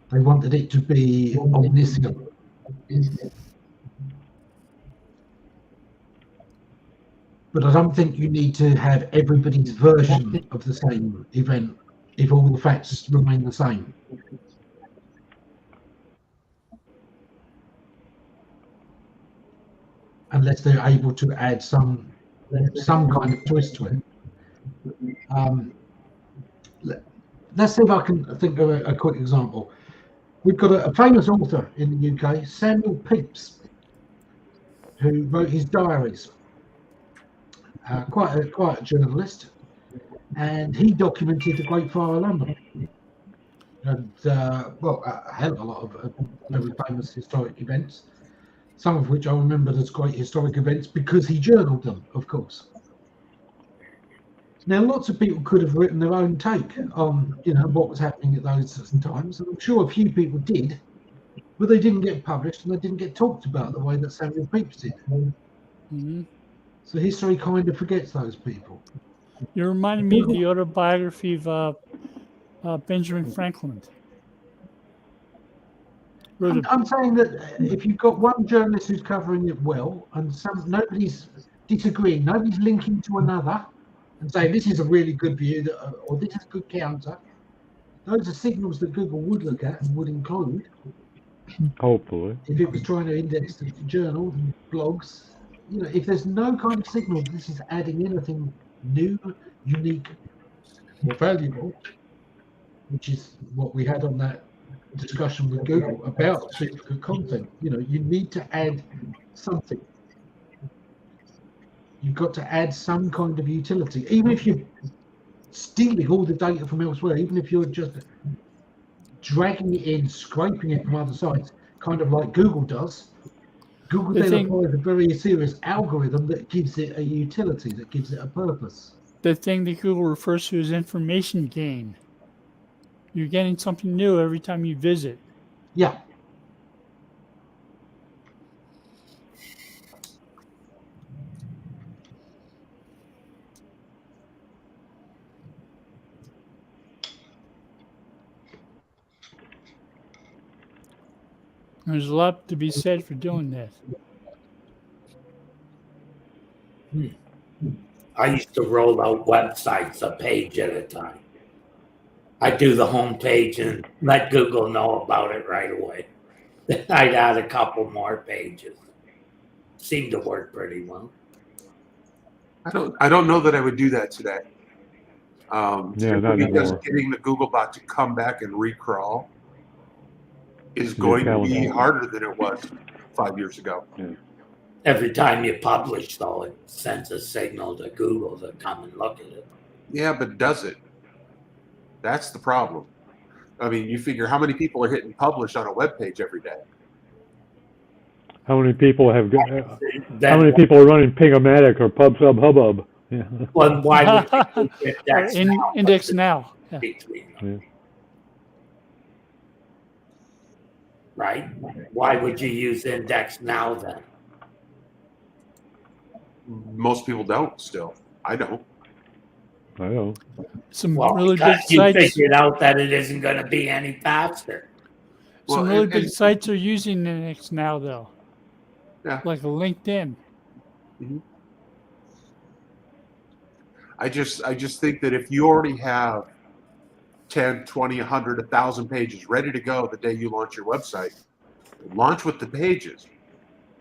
S3: They wanted it to be omniscient. But I don't think you need to have everybody's version of the same event if all the facts remain the same. Unless they're able to add some kind of twist to it. Let's see if I can think of a quick example. We've got a famous author in the UK, Samuel Pepys, who wrote his diaries. Quite a journalist, and he documented the Great Fire of London, and a hell of a lot of very famous historic events, some of which I remembered as great historic events because he journaled them, of course. Now, lots of people could have written their own take on, what was happening at those times, and I'm sure a few people did, but they didn't get published and they didn't get talked about the way that Samuel Pepys did.
S1: Mm-hmm.
S3: So history kind of forgets those people.
S1: You reminded me of the autobiography of Benjamin Franklin.
S3: I'm saying that if you've got one journalist who's covering it well, and nobody's disagreeing, nobody's linking to another, and saying this is a really good view, or this is a good counter, those are signals that Google would look at and would include.
S4: Hopefully.
S3: If it was trying to index the journals and blogs, if there's no kind of signal that this is adding anything new, unique, or valuable, which is what we had on that discussion with Google about duplicate content, you need to add something. You've got to add some kind of utility, even if you're stealing all the data from elsewhere, even if you're just dragging it in, scraping it from other sites, kind of like Google does. Google then applies a very serious algorithm that gives it a utility, that gives it a purpose.
S1: The thing that Google refers to as information gain. You're getting something new every time you visit.
S3: Yeah.
S1: There's a lot to be said for doing that.
S6: I used to roll out websites a page at a time. I'd do the home page and let Google know about it right away. Then I'd add a couple more pages. Seemed to work pretty well.
S5: I don't know that I would do that today.
S4: Not
S5: because
S4: anymore.
S5: getting the Googlebot to come back and recrawl is
S4: Your
S5: going to be
S4: calendar.
S5: harder than it was 5 years ago.
S6: Every time you publish, though, it sends a signal to Google to come and look at it.
S5: Yeah, but does it? That's the problem. I mean, you figure how many people are hitting publish on a web page every day?
S4: How many people have got, how
S6: Then,
S4: many people are running Ping-O-Matic or PubSub Hubbub? Yeah.
S6: well, why would you use
S1: Or
S6: index now?
S1: index now. Yeah.
S6: Between them,
S4: Yeah.
S6: right? Why would you use index now then?
S5: Most people don't still. I don't.
S4: I know.
S1: Some
S6: Well,
S1: really big
S6: because you
S1: sites.
S6: figured out that it isn't going to be any faster.
S1: Some
S5: Well,
S1: really
S5: and-
S1: big
S5: and-
S1: sites are using Linux now, though.
S5: Yeah.
S1: Like LinkedIn.
S5: I just think that if you already have 10, 20, 100, 1,000 pages ready to go the day you launch your website, launch with the pages.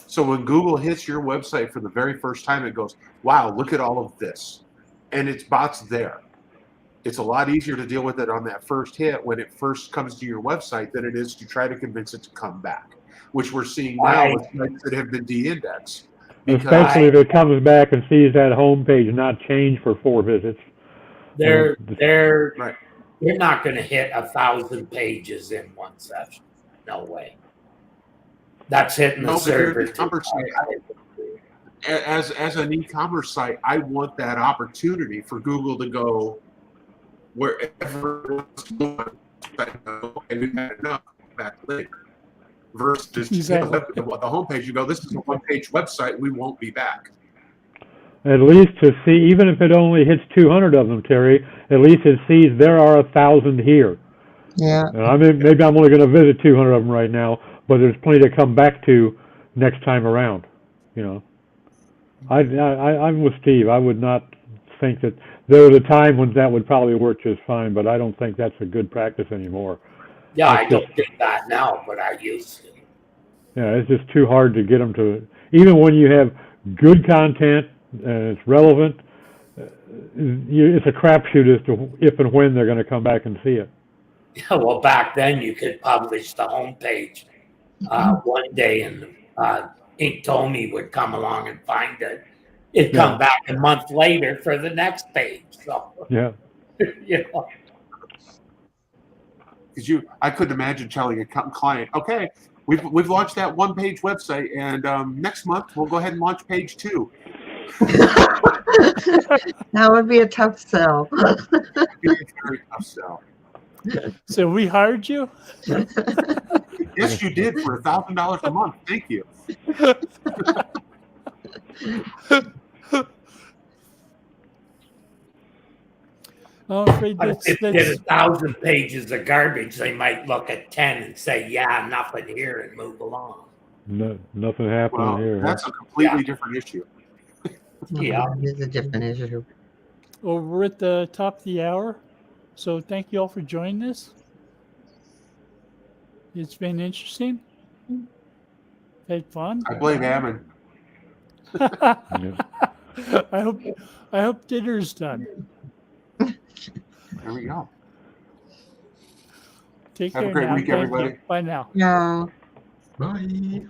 S5: So when Google hits your website for the very first time, it goes, wow, look at all of this. And its bots there. It's a lot easier to deal with it on that first hit when it first comes to your website than it is to try to convince it to come back, which we're seeing now with sites that have been de-indexed.
S4: Especially if it comes back and sees that home page not changed for 4 visits.
S6: They're
S5: Right.
S6: you're not going to hit 1,000 pages in one session. No way. That's hitting the
S5: No, but you're
S6: server.
S5: an e-commerce site. As an e-commerce site, I want that opportunity for Google to go wherever it wants to go. And we've had enough back later. Versus
S1: Exactly.
S5: the homepage, you go, this is a one-page website, we won't be back.
S4: At least to see, even if it only hits 200 of them, Terry, at least it sees there are 1,000 here.
S2: Yeah.
S4: And maybe I'm only going to visit 200 of them right now, but there's plenty to come back to next time around. You know, I'm with Steve. I would not think that there was a time when that would probably work just fine, but I don't think that's a good practice anymore.
S6: Yeah, I
S4: It's
S6: don't think that now, but I used to.
S4: Yeah, it's just too hard to get them to, even when you have good content and it's relevant, it's a crapshoot as to if and when they're going to come back and see it.
S6: Yeah, well, back then you could publish the homepage one day, and Inktomi would come along and find it. It'd come back a month later for the next page. So,
S4: Yeah.
S6: you know.
S5: Because I couldn't imagine telling a client, okay, we've launched that one-page website, and next month we'll go ahead and launch page 2.
S2: That would be a tough sell.
S5: It's a very tough sell.
S1: So we hired you?
S5: Yes, you did for $1,000 a month. Thank you.
S1: I'm afraid
S6: But
S1: that's,
S6: if you get 1,000 pages of garbage, they might look at 10 and say, yeah, nothing here, and move along.
S4: No, nothing happening
S5: Well,
S4: here.
S5: that's a completely different issue.
S6: Yeah.
S2: It's a different issue.
S1: well, we're at the top of the hour. So thank you all for joining us. It's been interesting. Had fun.
S5: I blame Ammon.
S4: Yeah.
S1: I hope dinner's done.
S5: There we go.
S1: Take
S5: Have a
S1: care
S5: great
S1: now.
S5: week,
S1: Thank
S5: everybody.
S1: you. Bye now.
S2: No.
S3: Bye.